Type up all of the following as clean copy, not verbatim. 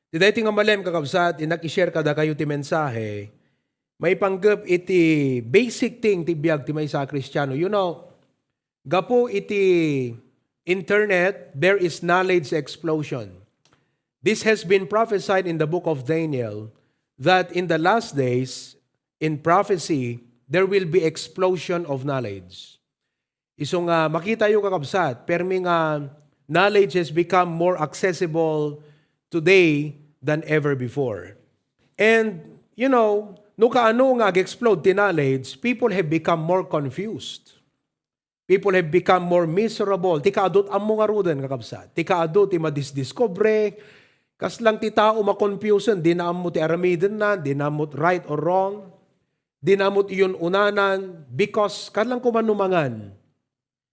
Ti daytoy nga malem kakabsat, inaki-share kada kayo ti mensahe, may panggap iti basic thing ti biag ti maysa a Kristiyano. You know, gapo iti internet, there is knowledge explosion. This has been prophesied in the book of Daniel that in the last days, in prophecy, there will be explosion of knowledge. Iso nga makita yung kakabsat, permi nga knowledge has become more accessible today than ever before. And, you know, no kaano nga explode ti knowledge, people have become more confused. People have become more miserable. Ti kaadot ammo nga ruden kakabsat. Ti kaadot ti madisdiscover, kas lang ti tao makonfusion, di na ammo ti aramiden na, di na ammo right or wrong, di na ammo iyon unanan, because kadlang kumanumangan.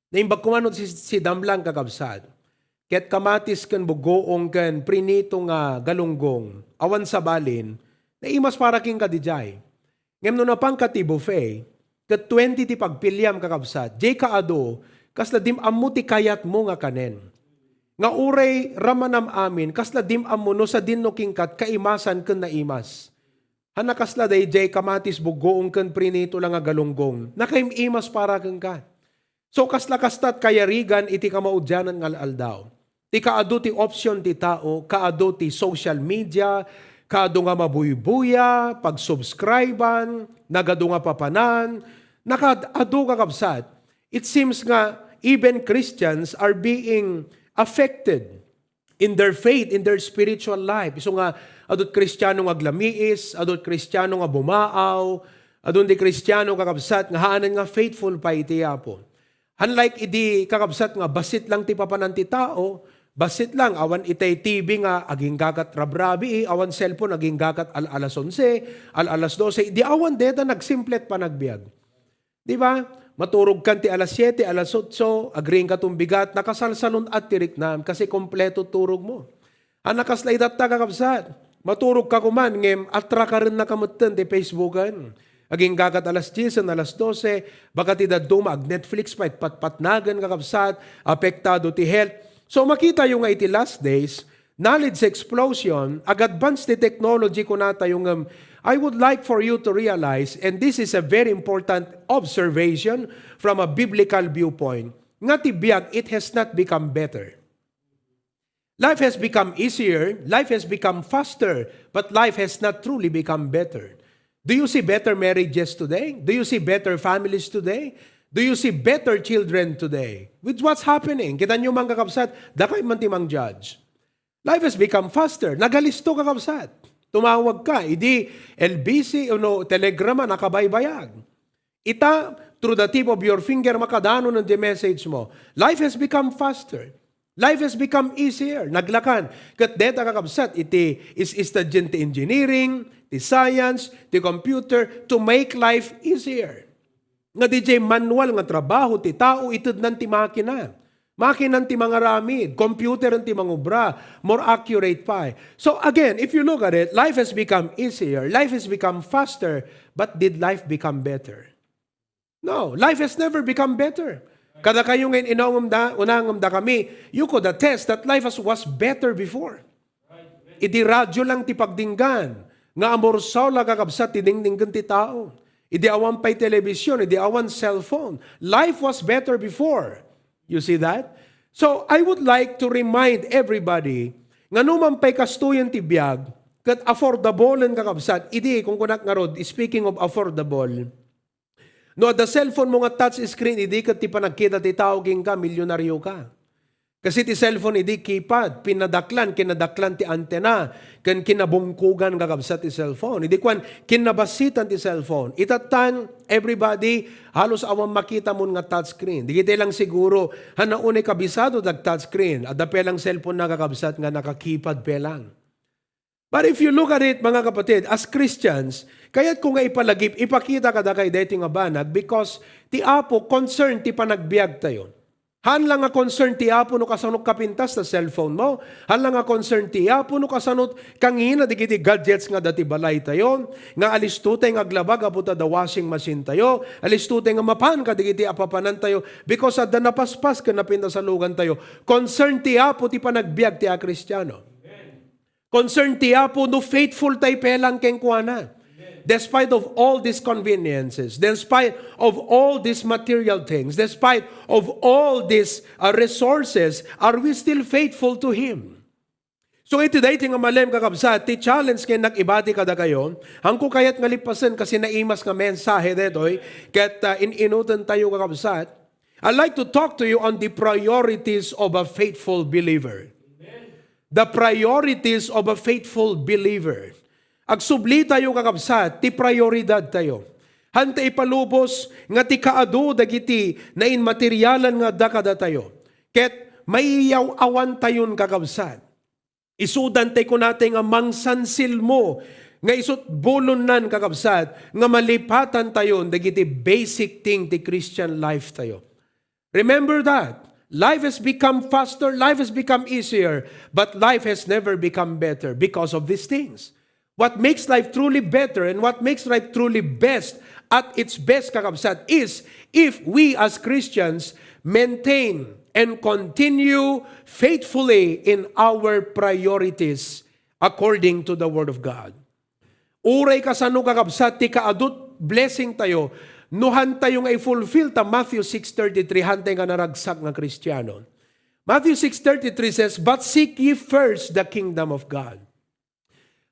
Naimbag kumanot si damlang kakabsat. Ket kamatis ken bugoong ken prinito nga galunggong, awan sa balin, na imas para king kadijay. Ngem no napang ti buffet, ket 20 ti pagpilyam kakabsat, jay kaado, kasla dim ammo ti kayat mo nga kanen. Nga uray ramanam amin, kasla dim ammo no sa dinno kingkat, kaimasan ken naimas. Hana kasla day jay kamatis bugoong ken prinito lang nga galunggong, nakaimimas para keng ka. So kasla kastat kayarigan iti kamaudyanan nga aldaw. Ti kaado ti option ti tao, kaado ti social media, kaado nga mabuybuya, pag-subscribean, nagado nga papanan, nakaado nga kabsat. It seems nga even Christians are being affected in their faith, in their spiritual life. So nga, adot Kristiyano nga glamiis, adot Kristiyano nga bumaaw, adot di Kristiyano kakabsat, nga haanan nga faithful pa iti apo. Unlike idi kakabsat nga basit lang ti papanan ti tao, basit lang awan itay TV nga aging gagat rabrabi, awan cellphone aging gagat alas 11, alas 12, di awan deta nagsimplet pa nagbiag. Di ba? Maturog kan ti alas 7, alas 8, agring ka tumbigat, nakasalsalon at tirik na kasi kompleto turog mo. Anakaslay datta kakabsat, maturog ka kuman, ngem atra ka rin nakamutan di Facebookan. Aging gagat alas 10, alas 12, baka ti daduma, ag Netflix pa, patpatnagan kakabsat, apektado ti health. So makita yung nga iti last days, knowledge explosion, ag-advance ti technology ko nata yung I would like for you to realize, and this is a very important observation from a biblical viewpoint, nga ti biag, it has not become better. Life has become easier, life has become faster, but life has not truly become better. Do you see better marriages today? Do you see better families today? Do you see better children today? With what's happening? Kita nyo mga kakabsat, dakay man timang judge. Life has become faster. Nagalisto kakabsat. Tumawag ka, idi LBC, telegrama, nakabaybayag. Ita, through the tip of your finger, makadano ng the message mo. Life has become faster. Life has become easier. Naglakan. Kat deta kakabsat, iti is student engineering, ti science, ti computer, to make life easier. Nga DJ manual nga trabaho, ti tao, itid nan ti makina. Makina ti mga ramid, computer ti mga obra, more accurate pa. So again, if you look at it, life has become easier, life has become faster, but did life become better? No, life has never become better. Kada kayo ngayon unangamda kami, you could attest that life was better before. Idi radyo lang ti pagdinggan, nga amorsaw la kakabsat ti dingdinggan ti tao. Idi awan pa'y telebisyon, idi awan cellphone. Life was better before. You see that? So I would like to remind everybody, nga numan pa'y kastuyan ti biag, kat affordable ang kakabsat, idi kung kunak nga rod, speaking of affordable, no, the cellphone mo nga touch screen, hindi ka ti panagkita ti tawagin ka, milyonaryo ka. Kasi ti cellphone, hindi keypad, kinadaklan ti antena, kan kinabungkugan kakabsat ti cellphone. Hindi kwan, kinabasitan ti cellphone. Itatan, everybody, halos awang makita mo nga touch screen. Di kita lang siguro, hanaunay kabisado dag touch screen, at da pelang cellphone na kakabsat nga nakakipad pelang. But if you look at it, mga kapatid, as Christians, kaya't kung nga ipalagip, ipakita ka da kay deti nga banag because ti Apo concern ti panagbiag tayo. Han lang nga concern ti Apo no kasanot kapintas sa cellphone mo. Han lang nga concern ti Apo no kasanot kangina di kiti gadgets nga dati balay tayo. Nga alistutay nga glabag aputa da washing machine tayo. Alistutay nga mapan ka di kiti apapanan tayo because at da napaspas ka napinta sa lugan tayo. Concern ti Apo ti panagbiag ti a Kristiyano. Concern ti Apo no faithful tayo pelang kengkuana. Despite of all these conveniences, despite of all these material things, despite of all these resources, are we still faithful to Him? So iti dahi nga malem kakabsat, ti challenge kay nag-ibati kada kayo, hangko kayat nga lipasan kasi naimas nga mensahe detoy, ket ininutan tayo kakabsat. I'd like to talk to you on the priorities of a faithful believer. The priorities of a faithful believer. Agsubli tayo kakabsat, ti prioridad tayo. Hanta ipalubos nga ti kaadu dagiti na inmaterialan nga dakada tayo. Ket maiyaw awan tayon kakabsat. Isudan tayo ko natin nga mangsansil mo nga isut bulunan kakabsat nga malipatan tayon dagiti basic thing ti Christian life tayo. Remember that. Life has become faster, life has become easier, but life has never become better because of these things. What makes life truly better and what makes life truly best at its best, kakabsat, is if we as Christians maintain and continue faithfully in our priorities according to the Word of God. Uray kasano kakabsat, ti kaadut blessing tayo, nuhan tayo nga i-fulfill ta Matthew 6:33, hantay nga naragsak nga Kristiyano. Matthew 6:33 says, "But seek ye first the kingdom of God."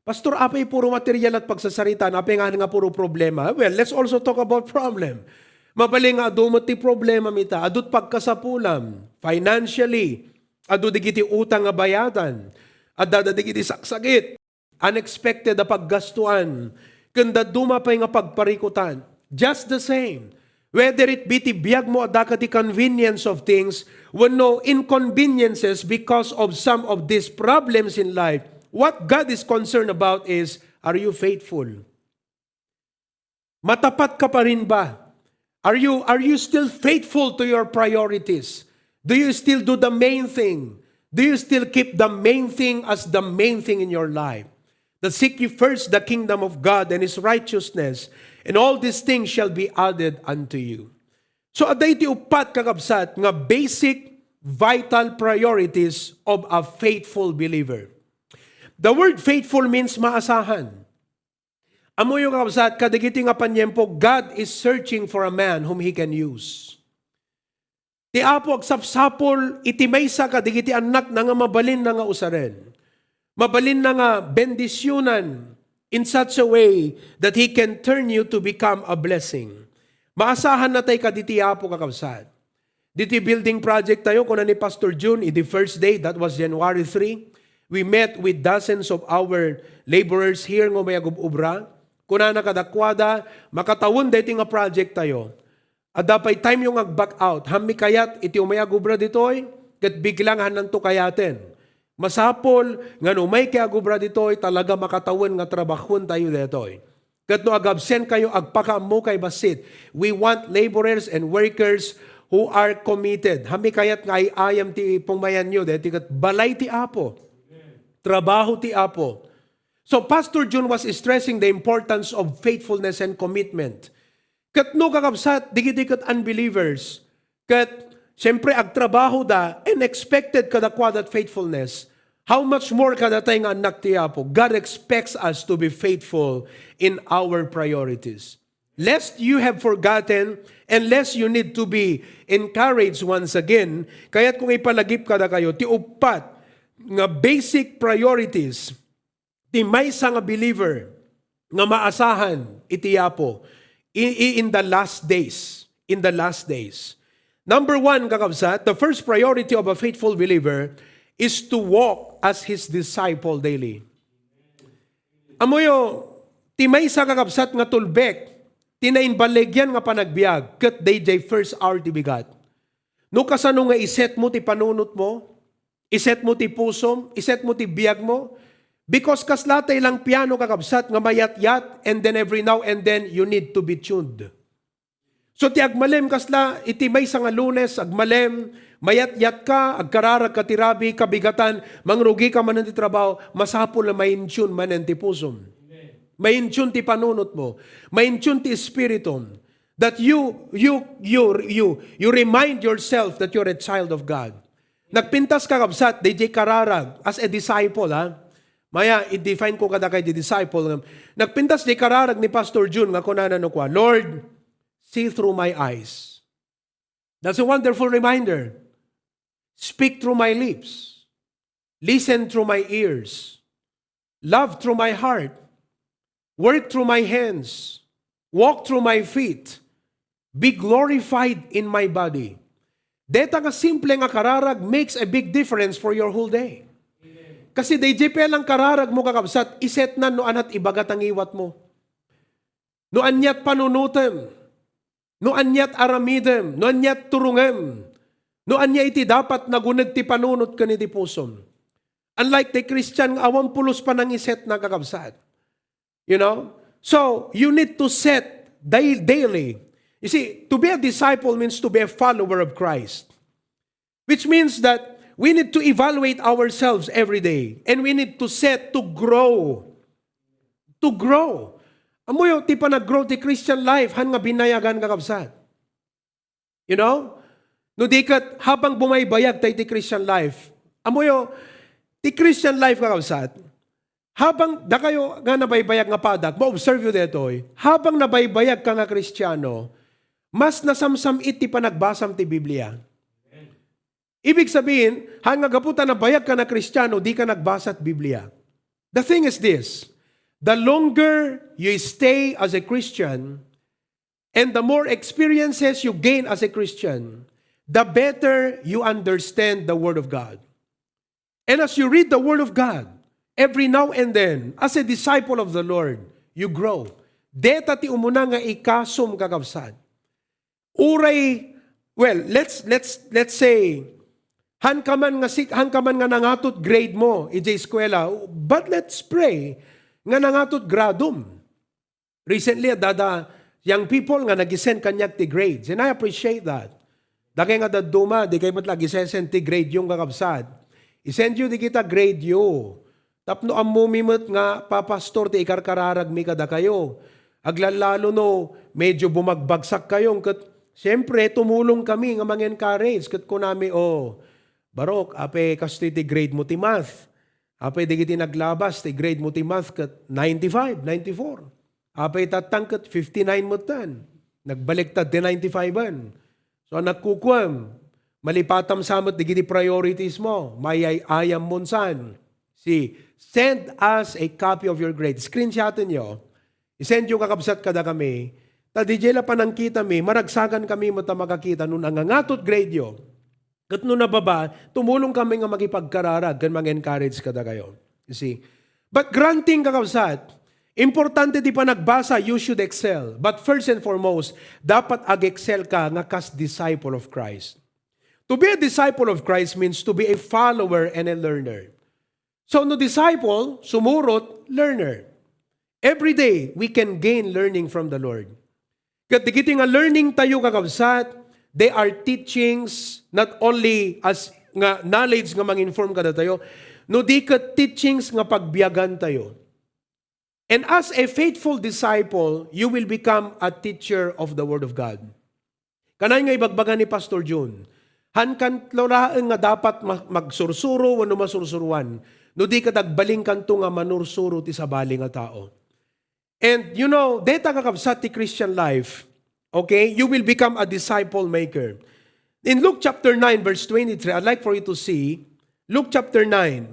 Pastor, apay puro material at pagsasarita, apay nga puro problema. Well, let's also talk about problem. Mabaling nga adumot ti problema mita, adut pagkasapulam, financially, adu digiti utang nga bayadan, adada digiti saksagit, unexpected na paggastuan, kanda dumapay nga pagparikutan. Just the same. Whether it be ti biyag mo adaka ti convenience of things, when no inconveniences because of some of these problems in life, what God is concerned about is, are you faithful? Matapat ka pa rin ba? Are you still faithful to your priorities? Do you still do the main thing? Do you still keep the main thing as the main thing in your life? That seek ye first the kingdom of God and His righteousness, and all these things shall be added unto you. So aday ti upat kakabsat nga basic vital priorities of a faithful believer. The word faithful means maasahan. Amo yung kakabsat, kadagiti nga panyempo, God is searching for a man whom He can use. Ti Apo agsapsapol, iti maysa kadagiti anak na nga mabalin na nga usaren. Mabalin na nga bendisyonan in such a way that He can turn you to become a blessing. Maasahan na tayo kaditi Apo kakabsat. Diti building project tayo, kuna ni Pastor June, the first day, that was January 3, we met with dozens of our laborers here ng Umayagub Ubra. Kuna nakadakwada, makatawon dito nga project tayo. At dapat time yung ag-back out. Hami kayat, iti Umayagub Ubra ditoy, kat biglang hananto kayaten. Masapol, nga no may kaya gubra ditoy, talaga makatawon nga trabahon tayo ditoy. Kat no agabsent kayo, agpakamu kay basit. We want laborers and workers who are committed. Hami kayat nga ayam ti pungmayan nyo, dito kat balay ti Apo. Trabaho ti Apo. So Pastor June was stressing the importance of faithfulness and commitment. Kat no kakabsat, digit-digit unbelievers. Kat siyempre agtrabaho da and expected kadakwad at faithfulness. How much more kada tayo nga anak ti Apo? God expects us to be faithful in our priorities. Lest you have forgotten and lest you need to be encouraged once again, kaya't kung ipalagip kada kayo, ti upat nga basic priorities ti maysa nga believer nga maasahan iti Apo in the last days. In the last days. Number one, kakabsat, the first priority of a faithful believer is to walk as His disciple daily. Amoyo, ti maysa kakabsat nga tulbek, tinainbalegyan nga panagbiag, kat day first hour ti bigat. No kasano nga iset mo ti panunot mo, iset mo ti pusom, iset mo ti biag mo, because kaslatay lang piano kakabsat nga mayat-yat, and then every now and then you need to be tuned. So ti agmalem kasla, iti maysa nga Lunes, agmalem, mayat-yat ka, agkararag ka tirabi, kabigatan, mangrugi ka man ti trabaho, masapol na maintune man ti pusom. Maintune ti panunot mo, maintune ti espiritum, that you remind yourself that you're a child of God. Nagpintas ka kabsat, DJ kararag, as a disciple, ha? Maya, i-define ko kada kay the disciple. Nagpintas di kararag ni Pastor June nga kunanan ko, Lord, see through my eyes. That's a wonderful reminder. Speak through my lips. Listen through my ears. Love through my heart. Work through my hands. Walk through my feet. Be glorified in my body. Deta nga simple nga kararag makes a big difference for your whole day. Kasi day lang kararag mo kakabsat, iset na no anat ibagat ang iwat mo. No anyat panunutem. No anyat aramidem. No anyat turungem. No anya iti dapat nagunag ti panunot ka ni ti pusom. Unlike the Christian, awang pulos pa nang iset na kakabsat. You know? So, you need to set daily. You see, to be a disciple means to be a follower of Christ. Which means that we need to evaluate ourselves every day. And we need to set to grow. To grow. Amo yung ti pa nag-grow ti Christian life, han nga binayagan kakabsat. You know? No dikat, habang bumaybayag tayo ti Christian life, amo yung ti Christian life kakabsat, habang da kayo nga nabaybayag nga padak, ma-observe yun dito, habang nabaybayag ka nga Kristiyano, mas nasamsam iti pa nagbasam ti Biblia. Ibig sabihin, hanga gaputa na bayag ka na Kristiyano, di ka nagbasa at Biblia. The thing is this, the longer you stay as a Christian, and the more experiences you gain as a Christian, the better you understand the Word of God. And as you read the Word of God, every now and then, as a disciple of the Lord, you grow. Deta ti umuna nga ikasum kakabsat. Uray, well, let's say, han ka man nga nangatot grade mo, iti eskwela, but let's pray, nga nangatot gradum. Recently, young people nga nag-send kanyak ti grades, and I appreciate that. Dake nga daduma, di kayo matlag isesend ti grade yung kakabsat. Isend you di kita grade you. Tapno ang mumimot nga papastor ti ikarkararag mi kada kayo. Aglalalo no, medyo bumagbagsak kayong siyempre, tumulong kami nga mang-encourage. Kat ko nami, Barok, ape kasti ti grade mo ti math. Ape di kiti naglabas, ti grade mo ti math kat 95, 94. Ape tatang kat 59 mo tan. Nagbaliktad ti 95an. So nagkukwam, malipatam samot di kiti priorities mo. Mayayayam monsan. See, send us a copy of your grade. Screenshotin nyo. I-send yung kakabsat kada kami. Tadijela pa nang kita mi, maragsagan kami mo ta makakita nun ang angatot grade yo. Kat nun nababa, tumulong kami nga makipagkararag kan mag-encourage kada kayo. You see? But granting kakabsat, importante di pa nagbasa, you should excel. But first and foremost, dapat ag-excel ka nga kas disciple of Christ. To be a disciple of Christ means to be a follower and a learner. So no disciple, sumurot, learner. Every day, we can gain learning from the Lord. Kat digiti nga learning tayo kakabsat, they are teachings not only as nga knowledge nga mang-inform kada tayo, no di ka teachings nga pagbiyagan tayo. And as a faithful disciple, you will become a teacher of the Word of God. Kanay nga ibagbagan ni Pastor June, hankan loraan nga dapat magsursuro wano masursuruan, no di ka dagbaling kanto nga manursuro ti sabali nga tao. And you know, deta kakabsat ti Christian life, okay, you will become a disciple maker. In Luke chapter 9, verse 23, I'd like for you to see, Luke chapter 9,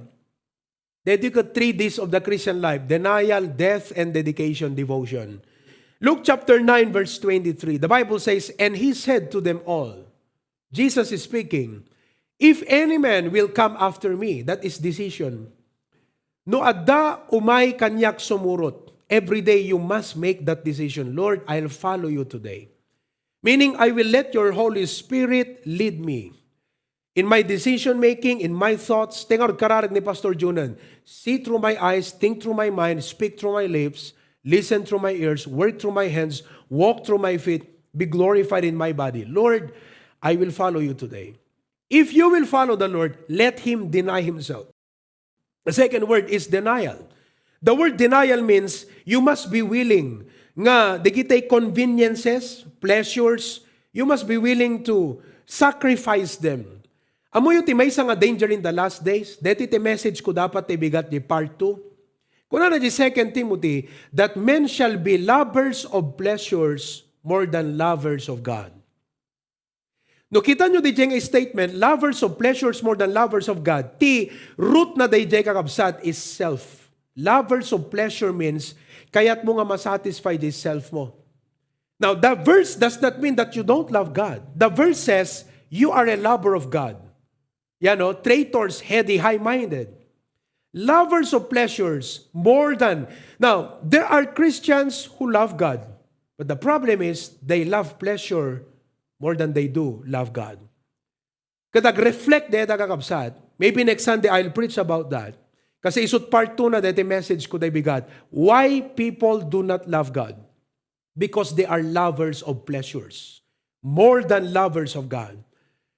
dedicate 3 days of the Christian life, denial, death, and dedication, devotion. Luke chapter 9, verse 23, the Bible says, and he said to them all, Jesus is speaking, if any man will come after me, that is decision, no adda umay kanyak sumurot. Every day you must make that decision. Lord, I'll follow you today. Meaning, I will let your Holy Spirit lead me. In my decision making, in my thoughts, tengok kararag ni Pastor Junan, see through my eyes, think through my mind, speak through my lips, listen through my ears, work through my hands, walk through my feet, be glorified in my body. Lord, I will follow you today. If you will follow the Lord, let Him deny Himself. The second word is denial. The word denial means you must be willing nga digitay conveniences, pleasures, you must be willing to sacrifice them. Amo yung timay sa nga danger in the last days, deti ti message ko dapat ibigat di part 2. Kuna na di 2 Timothy, that men shall be lovers of pleasures more than lovers of God. No, kita nyo di diyeng statement, lovers of pleasures more than lovers of God. Ti root na di diyeng kakabsat is self. Lovers of pleasure means, kaya't mo nga masatisfy this self mo. Now, the verse does not mean that you don't love God. The verse says, you are a lover of God. Yan o, traitors, heady, high-minded. Lovers of pleasures more than... Now, there are Christians who love God. But the problem is, they love pleasure more than they do love God. Kadag reflect deta kakabsat. Maybe next Sunday I'll preach about that. Kasi isut part 2 na dete message ko day bigat. Why people do not love God? Because they are lovers of pleasures more than lovers of God.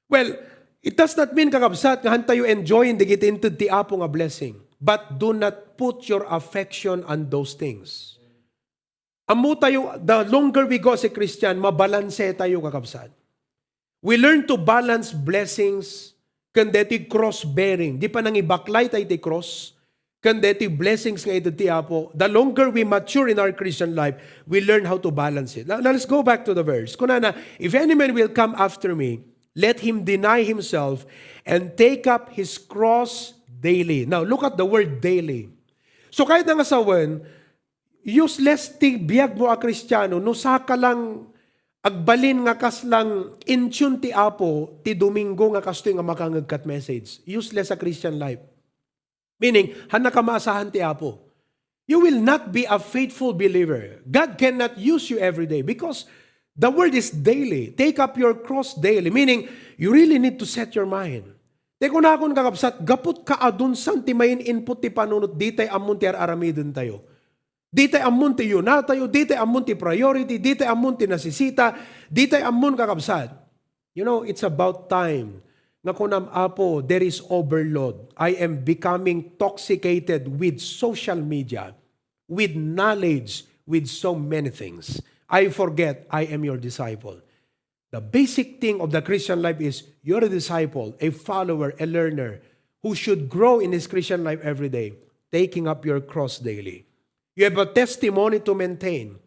Well, it does not mean kakabsat nga hantayo enjoying di kita into ti apo nga blessing. But do not put your affection on those things. Amo tayo, the longer we go as a Christian, mabalanse tayo kakabsat. We learn to balance blessings kandeti cross-bearing. Di pa nang ibaklay tayo ti cross, kandeti blessings nga ito ti apo. The longer we mature in our Christian life, we learn how to balance it. Now let's go back to the verse. Kuna na, if any man will come after me, let him deny himself and take up his cross daily. Now, look at the word daily. So, kahit nga sawan, useless ti biyag mo a Kristiyano, no saka lang agbalin nga kas lang intune ti apo, ti Domingo nga kasto nga makangagkat message. Useless a Christian life. Meaning, hana ka maasahan ti apo. You will not be a faithful believer. God cannot use you every day because the word is daily. Take up your cross daily. Meaning, you really need to set your mind. Teko na akong kakabsat, gapot ka adun san ti main input ti panunot, di tay amun ti aramidin tayo. Di tay amun ti yuna tayo, di tay amun ti priority, di tay amun ti nasisita, di tay amun kakabsat. You know, it's about time. Nga kunam apo, there is overload. I am becoming toxicated with social media, with knowledge, with so many things. I forget I am your disciple. The basic thing of the Christian life is you're a disciple, a follower, a learner who should grow in his Christian life every day, taking up your cross daily. You have a testimony to maintain.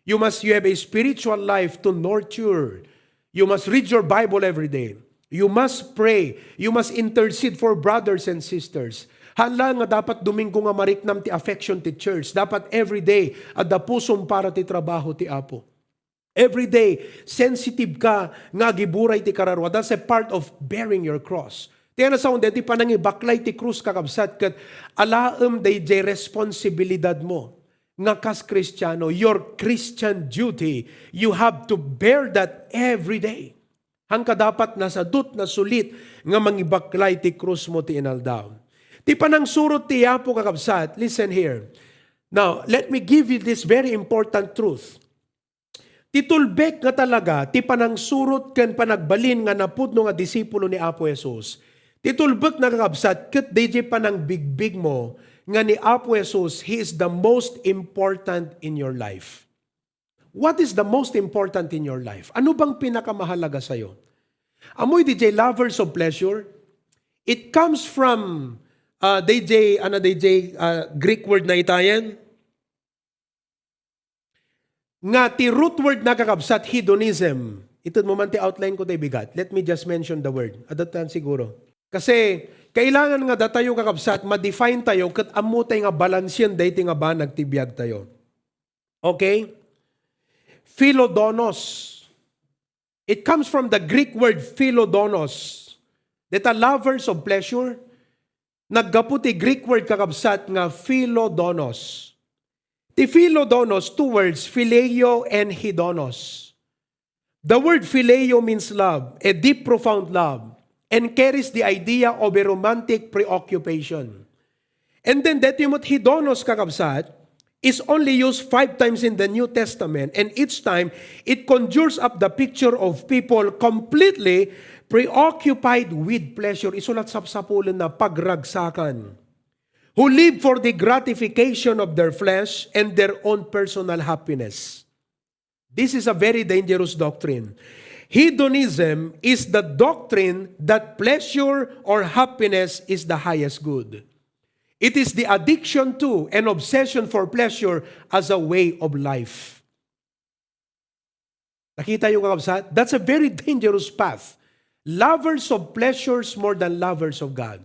You have a spiritual life to nurture. You must read your Bible every day. You must pray. You must intercede for brothers and sisters. Hala nga dapat Domingo nga mariknam ti affection ti church. Dapat every day at the pusong para ti trabaho ti apo. Every day, sensitive ka, nga giburay ti kararwa. That's a part of bearing your cross. Tiyan na sa unde, ti panangi baklay ti krus kakabsat, kat alaam day jay responsibilidad mo. Nga kas Kristiyano, your Christian duty, you have to bear that every day. Hangka dapat nasa dut na sulit, nga mangibaklay ti krus mo ti inaldaw. Ti panang surot ti yapo kakabsat, listen here. Now, let me give you this very important truth. Titulbek nga talaga, ti panang surot ken panagbalin nga napudno nga disipulo ni Apo Jesus. Titulbek na kakabsat, ket DJ panang bigbig mo, nga ni Apo Jesus, He is the most important in your life. What is the most important in your life? Ano bang pinakamahalaga sa'yo? Amoy DJ lovers of pleasure, it comes from Greek word na itayan, nga ti root word na kakabsat, hedonism. Ito mo man ti outline ko tayo bigat. Let me just mention the word. Adatan siguro. Kasi, kailangan nga datayo kakabsat, ma-define tayo, kat amutay nga balansyan, dahi nga ba nagtibiyag tayo. Okay? Philodonos. It comes from the Greek word philodonos. Deta lovers of pleasure. Naggaputi Greek word kakabsat nga philodonos. The philodonos, two words, phileo and hedonos. The word phileo means love, a deep, profound love, and carries the idea of a romantic preoccupation. And then that yung hedonos kakabsat is only used 5 times in the New Testament, and each time it conjures up the picture of people completely preoccupied with pleasure. Isulat sa sapulan na pagragsakan. Who live for the gratification of their flesh and their own personal happiness. This is a very dangerous doctrine. Hedonism is the doctrine that pleasure or happiness is the highest good. It is the addiction to and obsession for pleasure as a way of life. Nakita yung kakabsat? That's a very dangerous path. Lovers of pleasures more than lovers of God.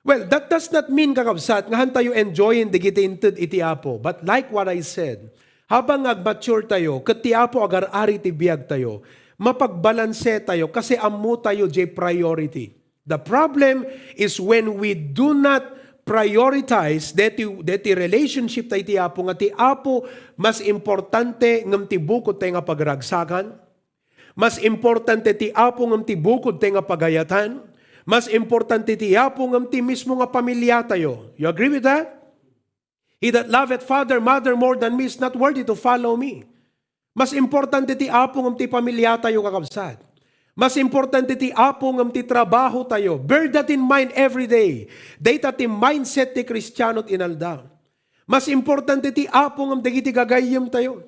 Well, that does not mean, kakabsat, nga tayo enjoyin di kita inted iti apo. But like what I said, habang ag-mature tayo, kati apo agar-ari ti biag tayo, mapagbalanse tayo kasi amu tayo jay priority. The problem is when we do not prioritize deti relationship tayo ti apo, nga ti apo mas importante ngam ti bukod tayo nga pagragsakan, mas importante ti apo ngam ti bukod tayo nga pagayatan, mas importante ti apo ngam ti mismo nga pamilya tayo. You agree with that? He that loveth father, mother more than me is not worthy to follow me. Mas importante ti apo ngam ti pamilya tayo kakabsat. Mas importante ti apo ngam ti trabaho tayo. Bear that in mind every day. Data ti mindset ti Kristiyanot inalda. Mas importante ti apo ngam dagiti gagayem tayo.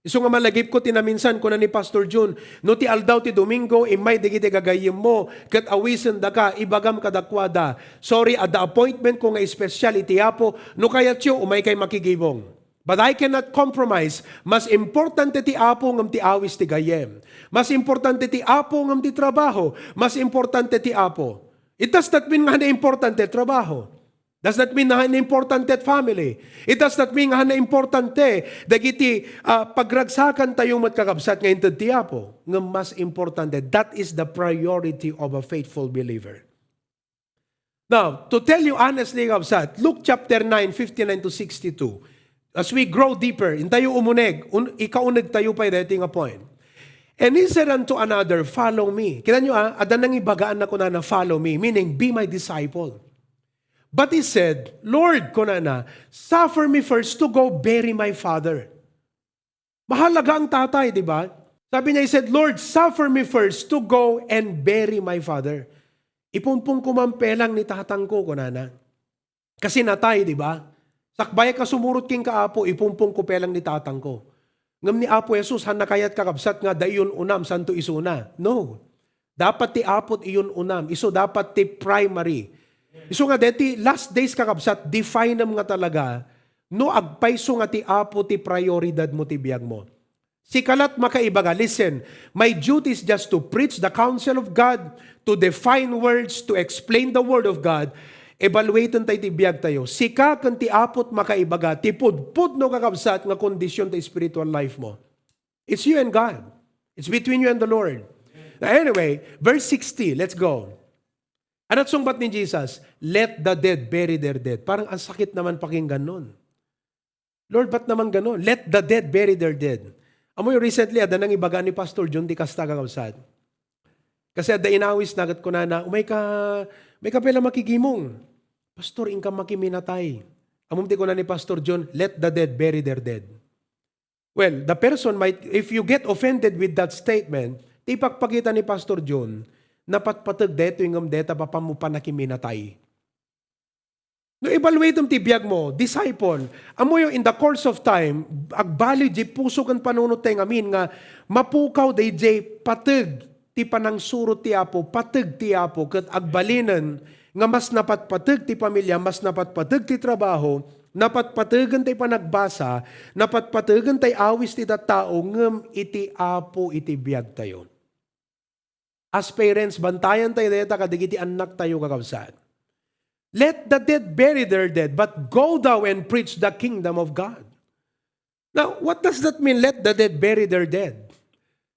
Iso nga malagip ko tinaminsan ko na ni Pastor June, no ti aldaw ti Domingo, imay dagiti gagayem mo, kat awisen da ka, ibagam kadakwada. Sorry, at the appointment ko nga espesyal iti apo, no kayat yo, umay kay makigibong. But I cannot compromise. Mas importante ti apo ngam ti awis ti gayem. Mas importante ti apo ngam ti trabaho. Mas importante ti apo. It does not mean nga na importante trabaho. Does not mean nga na importante family. It does not mean nga na importante dagiti pagragsakan tayong matkakabsat ngayon ti apo. Nga mas importante. That is the priority of a faithful believer. Now, to tell you honestly, kabsat, Luke chapter 9, 59 to 62. As we grow deeper, in tayo umuneg, ikauneg tayo pa dating a point. And he said unto another, follow me. Kita nyo adan nang ibagaan na ko na follow me, meaning be my disciple. But he said, Lord, ko na, suffer me first to go bury my father. Mahalaga ang tatay, di ba? Sabi niya, he said, Lord, suffer me first to go and bury my father. Ipumpong kumampelang ni tatang ko na. Kasi natay, di ba? Sakbay ka sumurot king kaapo, ipumpong ko pelang ni tatang ko. Ngam ni Apo Jesus, han nakayat kakabsat nga, dayon unam, santo isuna. No. Dapat ti apot iyon unam. Iso dapat ti primary. Iso nga deti, last days kakabsat, define nga talaga, no agpaiso nga ti apo ti prioridad mo ti biyag mo. Si kalat makaibaga, listen, my duty is just to preach the counsel of God, to define words, to explain the word of God. Evaluaten tayo ti biyag tayo. Sika kan ti apot makaibaga, ti pudpud no kakabsat nga kondisyon ti spiritual life mo. It's you and God. It's between you and the Lord. Now anyway, verse 60, let's go. Ano't sungbat ni Jesus? Let the dead bury their dead. Parang ang sakit naman pakinggan nun. Lord, ba't naman ganon? Let the dead bury their dead. Amoy recently, ada nang ibaga ni Pastor John di kasta kakabsat. Kasi ada inawis nagat ko na, may ka pala makigimong. Pastor, ingka makiminatay. Amumti ko na ni Pastor John, let the dead bury their dead. Well, the person might, if you get offended with that statement, tipagpakita ni Pastor John, napatpatag deto yung deta papamupa na kiminatay. No, evaluate ang tibiyag mo, disciple, amo yung in the course of time, agbali di puso kan panunod tayo ngamin nga, mapukaw day jay patag, ti panang surot ti apo, patag ti apo, kat agbalinan, nga mas napatpatag ti pamilya, mas napatpatag ti trabaho, napatpatagan ti panagbasa, napatpatagan ti awis ti tao, ngam iti apo iti biyag tayo. As parents, bantayan tayo deta kadigiti anak tayo kakabsat. Let the dead bury their dead, but go thou and preach the kingdom of God. Now, what does that mean, let the dead bury their dead?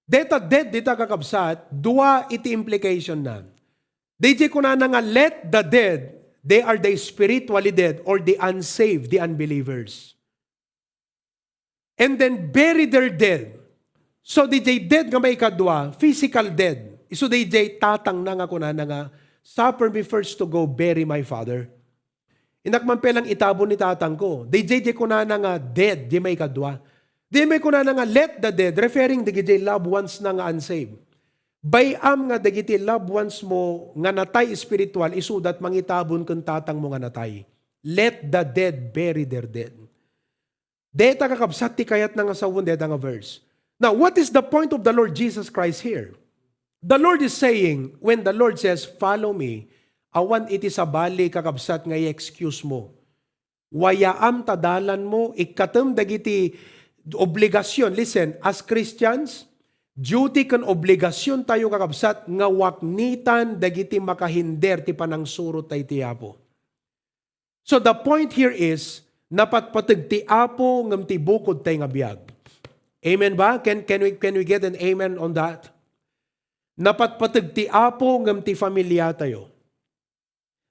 Deta dead, dita kakabsat, dua iti implication na. DJ ko na nga, let the dead, they are the spiritually dead or the unsaved, the unbelievers. And then bury their dead. So DJ dead nga may kadwa, physical dead. So DJ tatang na nga ko na nga, suffer me first to go bury my father. Inakmampelang itabon ni tatang ko. DJ ko na nga dead, di may kadwa. Di may ko na nga let the dead, referring to the loved ones na nga unsaved. Bayam nga dagiti loved ones mo nga natay spiritual, isudat mangitabon kung tatang mo nga natay. Let the dead bury their dead. Deta kakabsat ti kayat na nga sawon deta nga verse. Now, what is the point of the Lord Jesus Christ here? The Lord is saying, when the Lord says, follow me, awan iti sabali kakabsat nga i-excuse mo. Wayaam tadalan mo, ikatem dagiti obligasyon. Listen, as Christians, duty kan obligasyon tayo kakabsat nga waknitan dagiti makahinder ti panangsurot tay ti Apo. So the point here is, napatpatag ti Apo ngam ti bukod tay nga biag. Amen ba? Can we get an amen on that? Napatpatag ti Apo ngam ti familia tayo.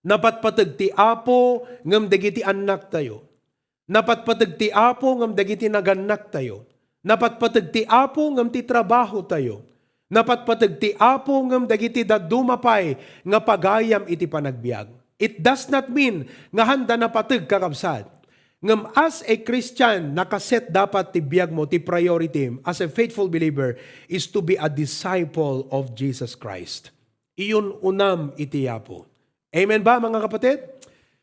Napatpatag ti Apo ngam dagiti anak tayo. Napatpatag ti Apo ngam dagiti naganak tayo. Napatpatag ti Apo ngam ti trabaho tayo. Napatpatag ti Apo ngam dagiti dadumapay nga pagayam iti panagbiag. It does not mean nga handa na patag kakabsat. Ngam as a Christian, nakaset dapat ti biag mo, ti priority as a faithful believer is to be a disciple of Jesus Christ. Iyon unam iti Apo. Amen ba mga kapatid?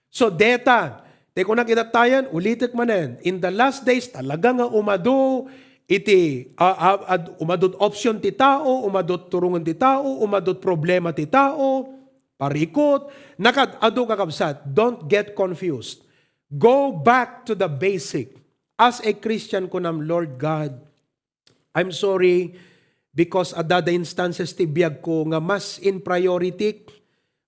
So deta, teko na kitatayan, ulitik manen. In the last days, talaga nga umado iti umadot option ti tao, umadot turungan ti tao, umadot problema ti tao, parikot, nakadado kakabsat. Don't get confused. Go back to the basic. As a Christian kunam, Lord God, I'm sorry because at the instances ti biag ko nga mas in priority,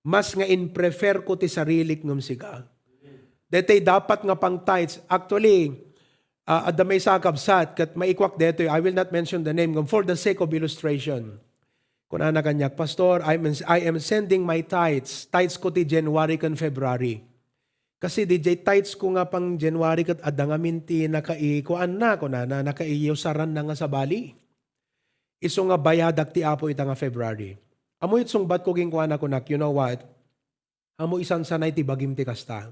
mas nga in prefer ko ti sarilik ngam siga. Detay dapat nga pang tithes. Actually, at may sakabsat, kat maikwak dito, I will not mention the name, for the sake of illustration. Kung ana kanyak, Pastor, I am sending my tithes. Tithes ko ti January kan February. Kasi DJ tithes ko nga pang January kat adangamin ti nakaikuan na ko na nakaiyosaran na nga sa bali. Iso nga bayadak ti Apo ita nga February. Amo itsong bat ko ginkuan ako nak, you know what? Amo isan sanay ti bagim ti kasta.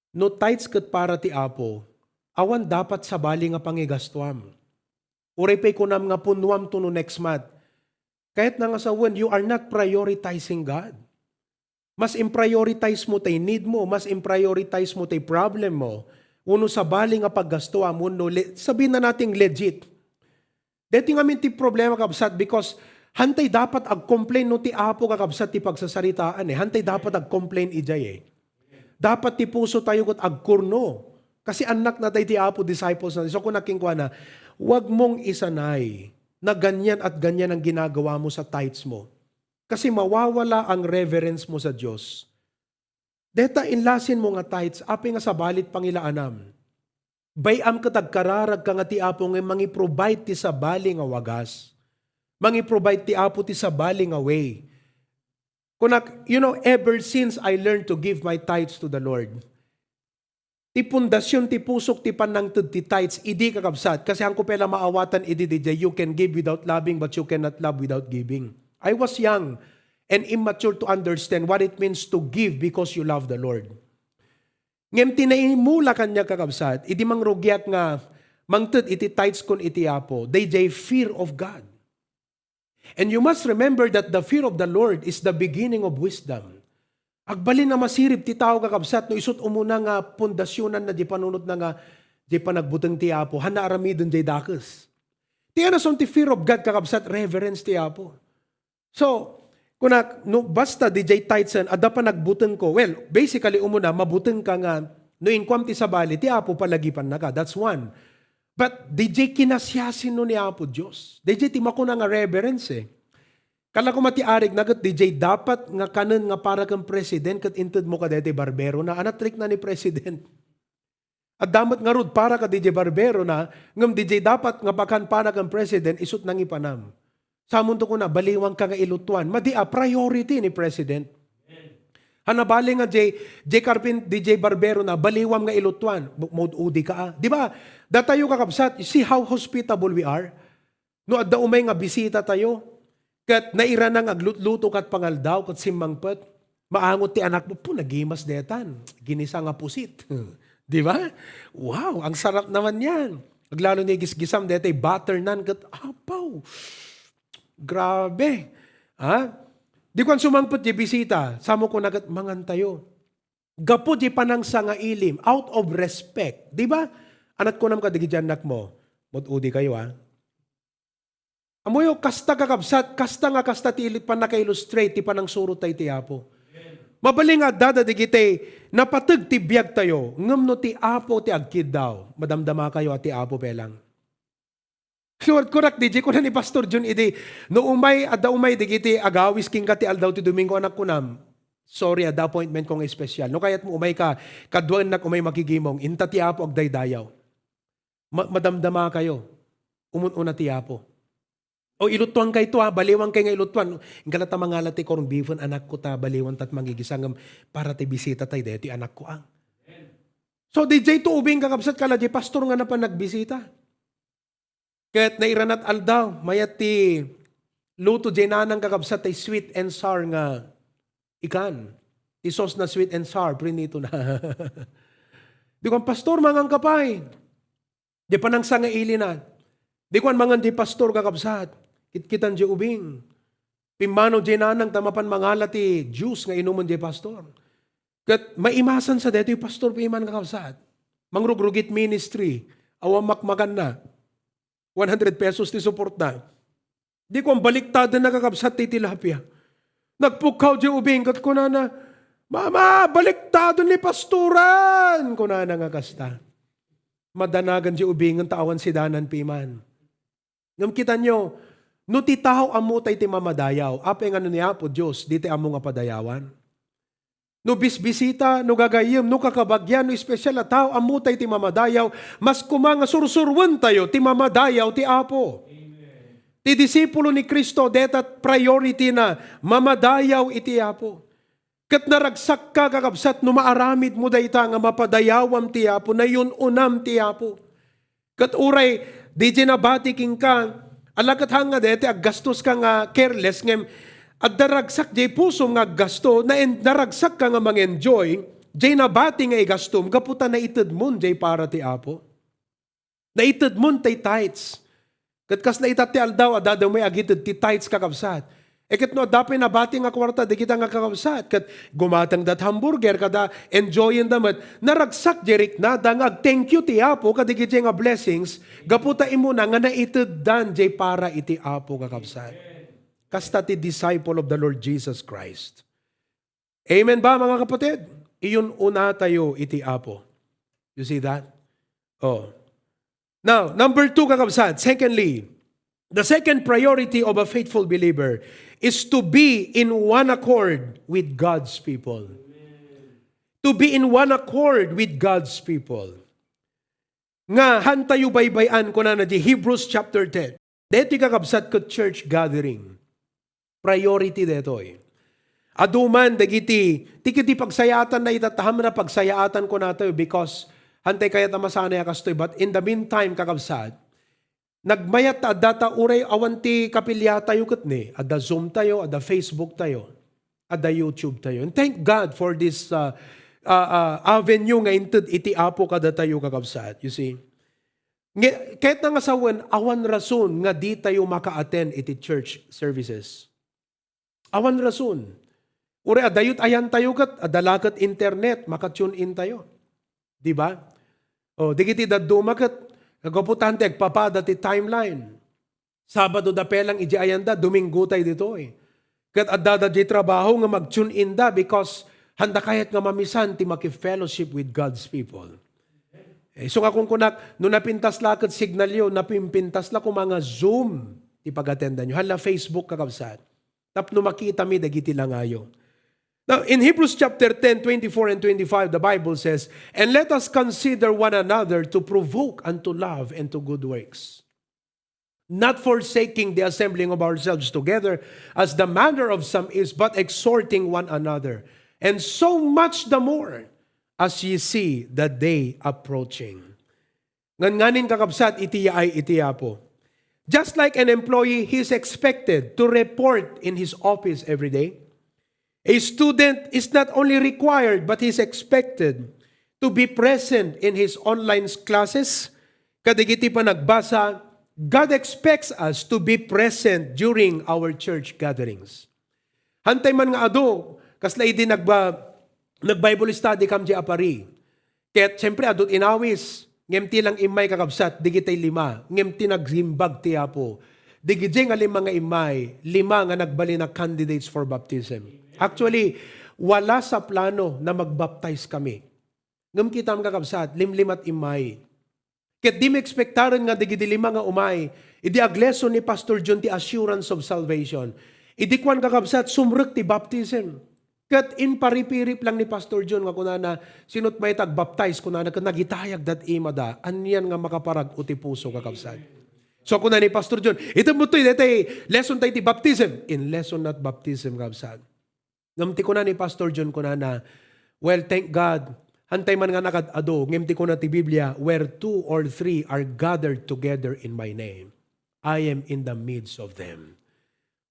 No tithes kat para ti Apo, awan dapat sa bali nga pangigastuam. Urepay ko nam nga punwam to no next month. Kahit na nga sa when you are not prioritizing God. Mas imprioritize mo tay need mo, mas imprioritize mo tay problem mo. Uno sa bali nga paggastuam, uno, sabihin na nating legit. Dito nga ti problema kabsat because hantay dapat ag-complain no ti Apo kakabsat ti pagsasaritaan eh. Hantay dapat ag-complain ijay eh. Dapat ti puso tayo kat agkurno. Kasi anak na tayo ti Apo, disciples na. So kung nakingkwa na, huwag mong isanay na ganyan at ganyan ang ginagawa mo sa tithes mo. Kasi mawawala ang reverence mo sa Diyos. Deta inlasin mo nga tithes, api nga sa balit pangilaanam. Bayam katagkararag ka nga ti Apo nga mangi-provide ti sa bali nga wagas. Mangi-provide ti Apo ti sa bali nga way. Kunak, ever since I learned to give my tithes to the Lord, ti pundasyon, ti pusok, ti panangtod, ti tithes, idi kakabsat. Kasi ang kupela maawatan, idi you can give without loving, but you cannot love without giving. I was young and immature to understand what it means to give because you love the Lord. Ngem tinaimula kanya kakabsat, idi mangrugyak nga, mangtod iti tithes kun iti Apo, they fear of God. And you must remember that the fear of the Lord is the beginning of wisdom. Agbalin na masirip ti tao kakabsat, no isut umuna nga pundasyonan na di panunot na nga di panagbutang ti Apo, hana aramidon di dakes. Ti anason ti fear of God kakabsat, reverence ti Apo. So, basta DJ Tyson, ada pa nagbutang ko. Well, basically, umuna, mabutang ka nga, no inkwam ti sabali, ti Apo palagipan na ka. That's one. But DJ kinasyasin no ni Apo Diyos. DJ ti mako na nga reverence eh. Kala ko matiarig nagat DJ dapat nga kanan nga para kang president kat inted mo ka dete barbero na anatrik na ni president. At damat nga rod para ka DJ barbero na ngam DJ dapat nga bakan para kang president isut nang ipanam. Sa mundo ko na, baliwang ka nga ilutuan. Priority ni President. Hanabali nga DJ Barbero na, baliwang nga ilutuan. Maud-udi ka. Di ba? Datayo kakabsat, see how hospitable we are? No, at umay nga bisita tayo. Kat naira nang agluto kat pangaldaw, kat simangpet. Maangot ti anak mo po, nagimas detan. Ginisa nga pusit. Di ba? Wow, ang sarap naman yan. Aglalo ni gisgisam detay, butter nan, kat apaw. Grabe. Ha? Di kwan sumangpot di bisita, samo ko nagat mangantayo. Gapo di panangsa nga ilim, out of respect. Di ba? Anak ko nam kadigi anak mo. Mud-udi kayo ha. Amoyo, kasta kakabsat, kasta ti ilit pa naka-illustrate, ti panang surot tayo ti Apo. Mabaling nga dada digite, napatag ti biyag tayo, ngam no ti apo ti agkid daw, madamdama kayo at ti apo pelang. Lord, correct, DJ ko na ni Pastor John, idi, no umay, ada umay, digiti, agawis king ka ti aldaw ti Domingo anak kunam, sorry, ada appointment kong espesyal. No kayat mo umay ka, kaduan na umay makigimong, inta ti apo agdaydayaw. Madamdama kayo, umun-una ti apo. O ilutuan kay to ha, baliwang kay nga ilutuan. Ang kalata mga lati korong bifon, anak ko ta, baliwan tat magigisangam para ti bisita tayo, deti anak ko ang. So DJ to ubing kakabsat kala, di pastor nga na pa nagbisita. Kaya't nairanat aldaw, mayat ti luto di nanang kakabsat tay sweet and sour nga ikan. Ti sauce na sweet and sour, prinito na. Di ko, pastor, mangang kapay. Di pa nang sanga ilinan. Di ko, mangang di pastor kakabsat. Kitkitan di ubing. Pimano di nanang tamapan mangala ti juice nga inuman di pastor. Kat maimasan sa deto yung pastor piman kakabsat. Mangrugrugit ministry. Awamak maganda. 100 pesos ti support na. Di ko ang baliktad na kakabsat ti tilapia. Nagpukaw di ubing. Kat ko na, Mama, baliktado ni pastoran! Ko na nga kasta. Madanagan di ubing ang tawan si danan piman. Ngam kita nyo, no ti tao amo tay ti mamadayaw, apay nga niya po Diyos, di ti amo nga padayawan. No bisbisita, no gagayim, no kakabagyan, no espesyal na tao amo tay ti mamadayaw, mas kumanga sursurwan tayo, ti mamadayaw, ti apo. Amen. Ti disipulo ni Kristo, detat priority na mamadayaw iti apo. Kat naragsak ka kakabsat, no maaramid mo dayta nga mapadayawam ti apo, na yun unam ti apo. Kat uray, di nabati king ka, alakat hanga dete, aggastos ka nga careless, ngem, agdaragsak jay puso nga gasto, na naragsak ka nga mang-enjoy, jay nabati nga igastom, kaputa na itid mon jay para ti apo. Na itid mon tay tights. Kat kas na itat ti aldaw, adadaw may agitid ti tights kakabsat. Eket no, dapay nabati nga kwarta, di kita nga kakabsat. Kat gumatang dat hamburger, kada enjoyin damat, naragsak jerik na, dangag thank you ti apo, kadigit nga blessings, gaputa imo na nga naitid dan jay para iti apo kakabsat. Kasta ti disciple of the Lord Jesus Christ. Amen ba mga kapatid? Iyon una tayo iti apo. You see that? Oh. Now, number 2 kakabsat. Secondly, the second priority of a faithful believer is to be in one accord with God's people. Amen. To be in one accord with God's people. Nga, hantayo baybayan ko na di Hebrews chapter 10. Dito kakabsat ko church gathering. Priority dito eh. Aduman, dagiti, tikiti pagsayatan na itataham na pagsayatan ko nato because hantay kaya tamasanay akastoy. But in the meantime, kakabsat, nagmayat data uray awanti kapilya tayo katni. Ada Zoom tayo, ada Facebook tayo, ada YouTube tayo. And thank God for this avenue nga inted iti apo kada tayo kakabsat. You see? Kahit nga sawan, awan rason nga di tayo maka-attend iti church services. Awan rason. Uri adayot ayan tayo kat, adalakat internet, makatune in tayo. Di ba? O, digiti daduma kat, nagaputante, agpapada ti timeline. Sabado da pelang iji ayan da, Domingo tayo dito eh. Kat adada di trabaho nga mag-tune in da because handa kayat nga mamisan ti maki-fellowship with God's people. Eh, so nga kung kunak, no napintas lakat signal yun, napimpintas la kung mga Zoom, ipag-attenda nyo. Hala Facebook kakabsat. Tapno makita mi dagiti langayo. Now, in Hebrews chapter 10, 24 and 25, the Bible says, "And let us consider one another to provoke unto love and to good works, not forsaking the assembling of ourselves together, as the manner of some is, but exhorting one another, and so much the more, as ye see the day approaching." Nganganin kakabsat, itiya ay itiya po. Just like an employee, he is expected to report in his office every day. A student is not only required, but he is expected to be present in his online classes. Kadigiti pa nagbasa, God expects us to be present during our church gatherings. Hantay man nga ado, kaslay din nag-Bible study kam di apari. Kaya't siyempre adot inawis, ngemti lang imay kakabsat, digitay 5. Ngemti naghimbag ti apo. Digitay nga 5 nga imay, 5 nga nagbali na candidates for baptism. Actually, wala sa plano na magbaptize kami. Ngam kita mga kakabsat, limlimat imay. Ket di ekspektaran nga digiti lima nga umay, idi agleson ni Pastor John ti assurance of salvation. Idi kwan kakabsat, sumrek ti baptism. Ket in paripirip lang ni Pastor John nga kunana, sinot may tagbaptize kunana, ket nagitayag dat imada, anyan nga makaparag uti puso kakabsat. So kunana ni Pastor John, ito mo ito, lesson tayo ti baptism. In lesson not baptism kakabsat. Ngamti ko na ni Pastor John kunana, well, thank God, hantay man nga nakadado, ngamti ko na ti Biblia, where 2 or 3 are gathered together in my name, I am in the midst of them.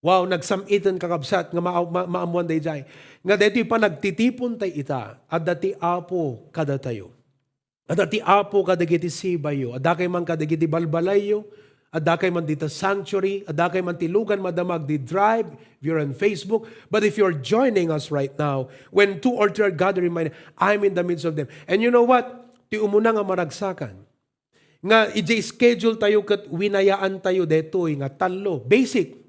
Wow, nagsamitan kakabsat, nga maamuan day jay. Nga dito pa nagtitipon tay ita, at dati apo kada tayo. At dati apo kadagiti sibayo, at dakay man kadagiti balbalayo, at dakay man dito sanctuary, at dakay man tilugan madamag di drive, if you're on Facebook. But if you're joining us right now, when 2 or 3 are gathering in my name, I'm in the midst of them. And you know what? Ti umuna nga maragsakan. Nga i-schedule tayo kat winayaan tayo detoy nga talo. Basic.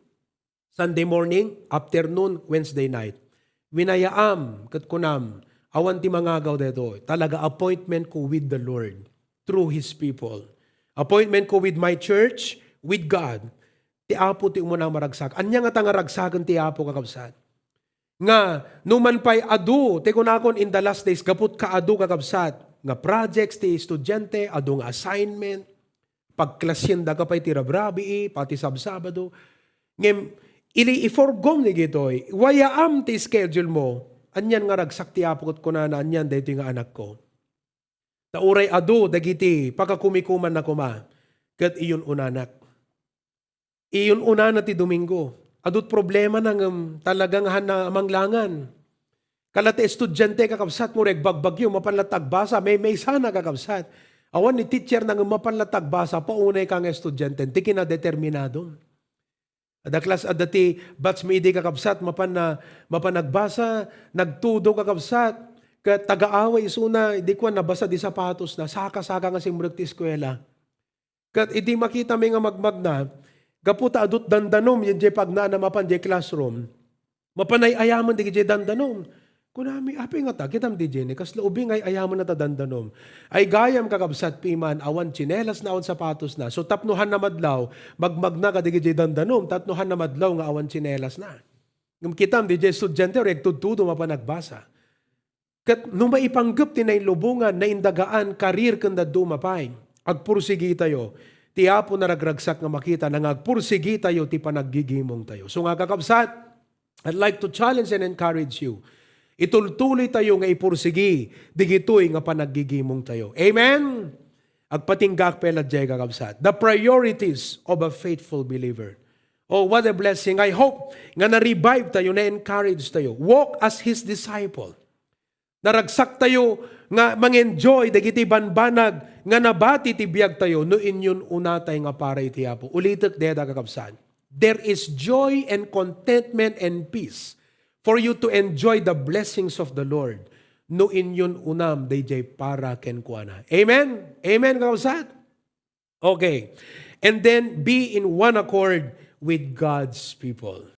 Sunday morning, afternoon, Wednesday night. Winayaam kat kunam. Awan ti mangagaw detoy. Talaga appointment ko with the Lord through His people. Appointment ko with my church, with God. Ti Apo ti umunang maragsak. Anya nga tanga ragsakan ti Apo kakabsat. Nga, numan pa'y adu, ti kunakon in the last days, kaput ka adu kakabsat. Nga projects ti estudyante, adu nga assignment, pagklasyenda ka pa'y ti rabrabi, pati sabsabado. Ngem, i-forgong ni gitoy, wayaam ti schedule mo, anyan nga ragsak ti Apo kat kunana, anyan dito nga anak ko. Tauray adu, dagiti, pagkakumikuman na kuma, kat iyon unanak. Iyon unanak ti Domingo. Adut problema ng talagang manglangan. Kalate estudyante kakabsat mo, regbagbagyo, mapanlatag basa, may sana kakabsat. Awan ni teacher nang mapanlatag basa, paunay kang estudyante, ti kinadeterminado. Adaklas adati, bats may idi kakabsat, mapanagbasa, nagtudo kakabsat, ka taga-away isuna, hindi ko nabasa di sapatos na, saka-saka nga simrek ti eskwela. Kat hindi makita may nga magmag na, gaputa adut dandanom, yung jay pagna na mapan jay classroom, mapanay ayaman di jay dandanom. Kunami, api nga ta, kitam di jay, kas laubing ay ayaman na ta dandanom. Ay gayam kakabsat piman, awan chinelas na awan sapatos na, so tapnuhan na madlaw, magmag na ka di jay dandanom, tapnuhan na madlaw nga awan chinelas na. Kitam di jay estudyante, reg tutudo mapanagbasa. Kat nung maipanggap tinay lubungan na indagaan karir kanda dumapay, agpursigi tayo, ti Apo na ragragsak nga makita na agpursigi tayo ti panaggigimong tayo. So nga kakabsat, I'd like to challenge and encourage you. Itultuloy tayo nga ipursigi, digitoy nga panaggigimong tayo. Amen? Agpatinggak pela jay kakabsat. The priorities of a faithful believer. Oh, what a blessing. I hope nga na-revive tayo, na-encourage tayo. Walk as His disciple. Naragsak tayo nga mang-enjoy dagiti banbanag nga nabati ti biag tayo no inyon unatay nga para iti Apo. Ulitek deda kakabsat. There is joy and contentment and peace for you to enjoy the blessings of the Lord no inyon unam dayjay para kenkuana. Amen? Amen kakabsat? Okay. And then be in one accord with God's people.